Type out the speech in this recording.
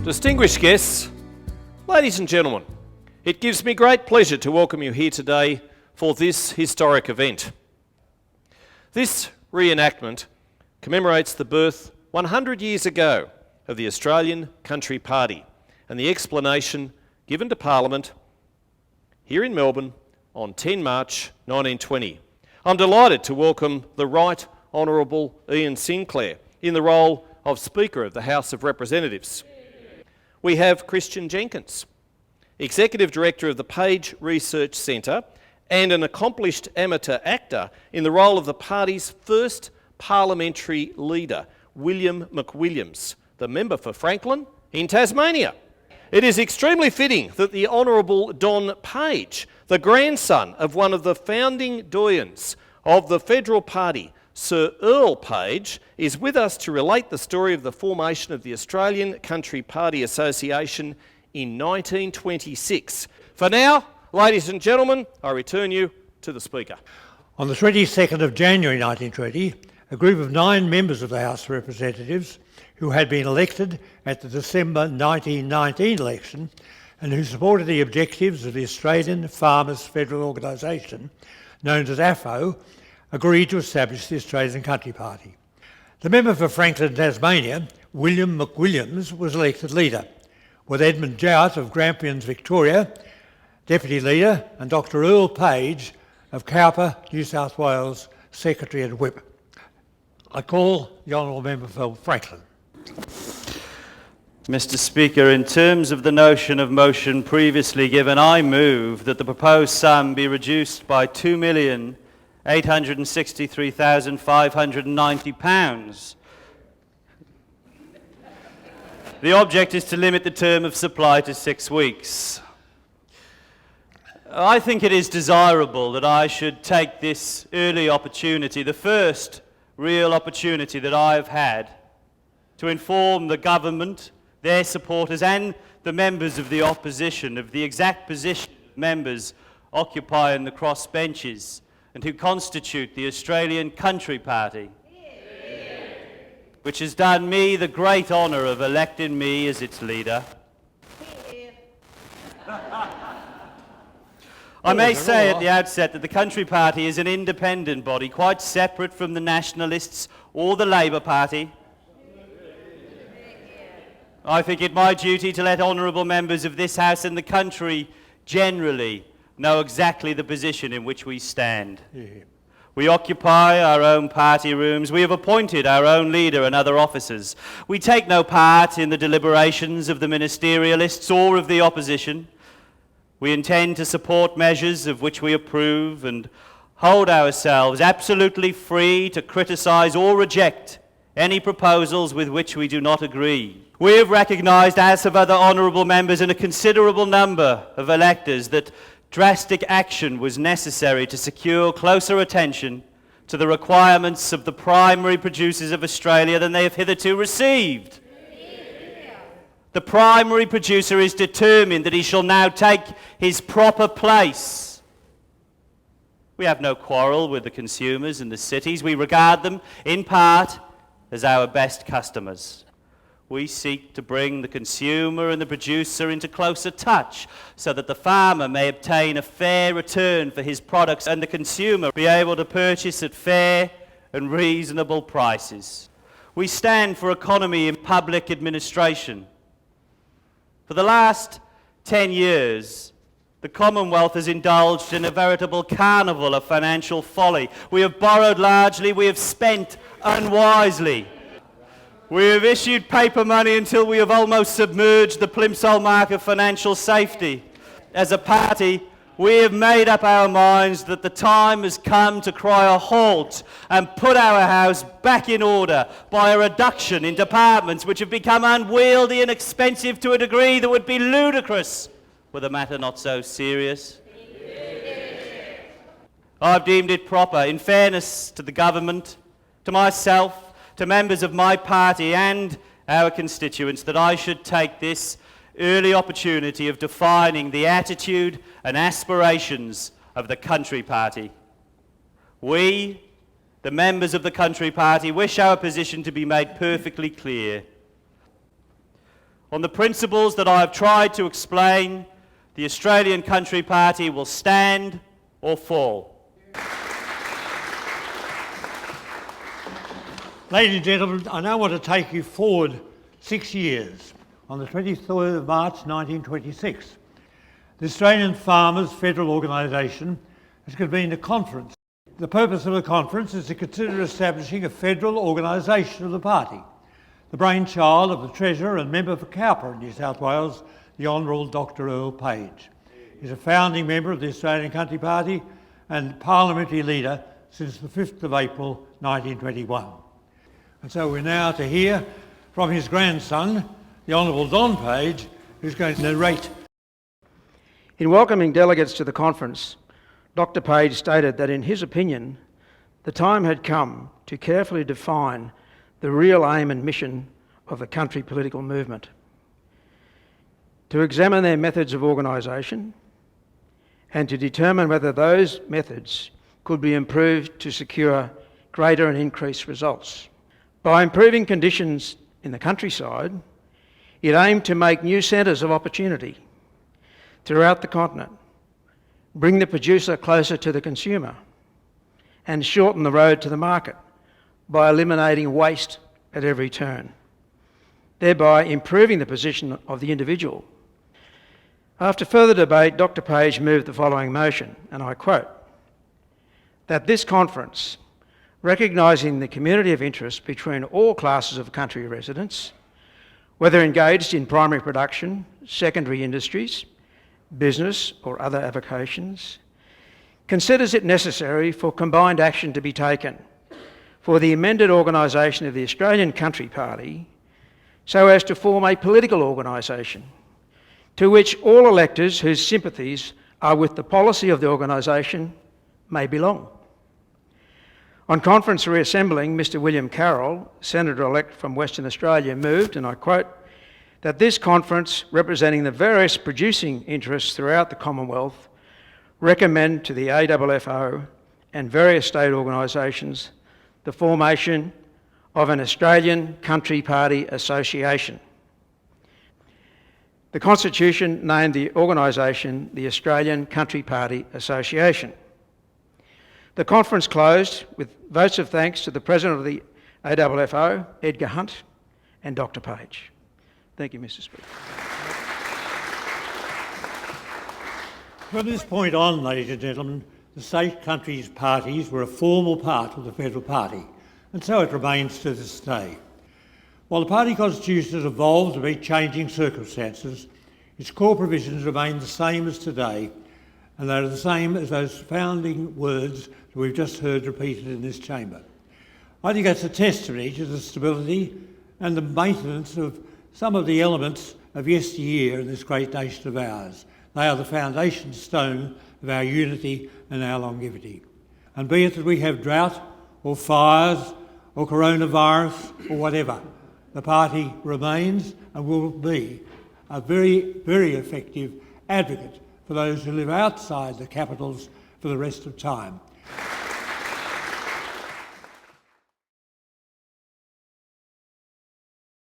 Distinguished guests, ladies and gentlemen, it gives me great pleasure to welcome you here today for this historic event. This reenactment commemorates the birth 100 years ago of the Australian Country Party and the explanation given to Parliament here in Melbourne on 10 March 1920. I'm delighted to welcome the Right Honourable Ian Sinclair in the role of Speaker of the House of Representatives. We have Christian Jenkins, Executive Director of the Page Research Centre and an accomplished amateur actor in the role of the party's first parliamentary leader, William McWilliams, the member for Franklin in Tasmania. It is extremely fitting that the Honourable Don Page, the grandson of one of the founding doyens of the Federal Party, Sir Earl Page, is with us to relate the story of the formation of the Australian Country Party Association in 1926. For now, ladies and gentlemen, I return you to the Speaker. On the 22nd of January 1920, a group of 9 members of the House of Representatives who had been elected at the December 1919 election and who supported the objectives of the Australian Farmers Federal Organisation, known as AFO, agreed to establish the Australian Country Party. The member for Franklin, Tasmania, William McWilliams, was elected leader, with Edmund Jowett of Grampians, Victoria, Deputy Leader, and Dr Earl Page of Cowper, New South Wales, Secretary and Whip. I call the Honourable Member for Franklin. Mr Speaker, in terms of the notion of motion previously given, I move that the proposed sum be reduced by £2,863,590. The object is to limit the term of supply to 6 weeks. I think it is desirable that I should take this early opportunity, the first real opportunity that I have had, to inform the government, their supporters and the members of the opposition of the exact position of members occupying the crossbenches and who constitute the Australian Country Party, which has done me the great honour of electing me as its leader. I may say at the outset that the Country Party is an independent body, quite separate from the Nationalists or the Labour Party. I think it my duty to let honourable members of this House and the country generally know exactly the position in which we stand. We occupy our own party rooms. We have appointed our own leader and other officers. We take no part in the deliberations of the ministerialists or of the opposition. We intend to support measures of which we approve and hold ourselves absolutely free to criticise or reject any proposals with which we do not agree. We have recognised, as have other honourable members and a considerable number of electors, that drastic action was necessary to secure closer attention to the requirements of the primary producers of Australia than they have hitherto received. The primary producer is determined that he shall now take his proper place. We have no quarrel with the consumers in the cities. We regard them, in part, as our best customers. We seek to bring the consumer and the producer into closer touch so that the farmer may obtain a fair return for his products and the consumer be able to purchase at fair and reasonable prices. We stand for economy in public administration. For the last 10 years, the Commonwealth has indulged in a veritable carnival of financial folly. We have borrowed largely, we have spent unwisely. We have issued paper money until we have almost submerged the plimsoll mark of financial safety. As a party, we have made up our minds that the time has come to cry a halt and put our house back in order by a reduction in departments which have become unwieldy and expensive to a degree that would be ludicrous were the matter not so serious. I've deemed it proper, in fairness to the government, to myself, to members of my party and our constituents, that I should take this early opportunity of defining the attitude and aspirations of the Country Party. We, the members of the Country Party, wish our position to be made perfectly clear. On the principles that I have tried to explain, the Australian Country Party will stand or fall. Ladies and gentlemen, I now want to take you forward 6 years. On the 23rd of March 1926, the Australian Farmers Federal Organisation has convened a conference. The purpose of the conference is to consider establishing a federal organisation of the party, the brainchild of the Treasurer and member for Cowper in New South Wales, the Honourable Dr Earl Page. He's a founding member of the Australian Country Party and parliamentary leader since the 5th of April 1921. And so we're now to hear from his grandson, the Honourable Don Page, who's going to narrate. In welcoming delegates to the conference, Dr Page stated that in his opinion, the time had come to carefully define the real aim and mission of the country political movement, to examine their methods of organisation and to determine whether those methods could be improved to secure greater and increased results. By improving conditions in the countryside, it aimed to make new centres of opportunity throughout the continent, bring the producer closer to the consumer, and shorten the road to the market by eliminating waste at every turn, thereby improving the position of the individual. After further debate, Dr Page moved the following motion, and I quote, that this conference, recognising the community of interest between all classes of country residents, whether engaged in primary production, secondary industries, business or other avocations, considers it necessary for combined action to be taken for the amended organisation of the Australian Country Party so as to form a political organisation to which all electors whose sympathies are with the policy of the organisation may belong. On conference reassembling, Mr William Carroll, Senator-elect from Western Australia, moved, and I quote, that this conference, representing the various producing interests throughout the Commonwealth, recommend to the AFFO and various state organisations the formation of an Australian Country Party Association. The Constitution named the organisation the Australian Country Party Association. The conference closed with votes of thanks to the President of the AFFO, Edgar Hunt, and Dr Page. Thank you, Mr Speaker. From this point on, ladies and gentlemen, the state countries' parties were a formal part of the federal party, and so it remains to this day. While the party constitution has evolved to meet changing circumstances, its core provisions remain the same as today, and they are the same as those founding words that we've just heard repeated in this chamber. I think that's a testimony to the stability and the maintenance of some of the elements of yesteryear in this great nation of ours. They are the foundation stone of our unity and our longevity. And be it that we have drought or fires or coronavirus or whatever, the party remains and will be a very, very effective advocate for those who live outside the capitals for the rest of time.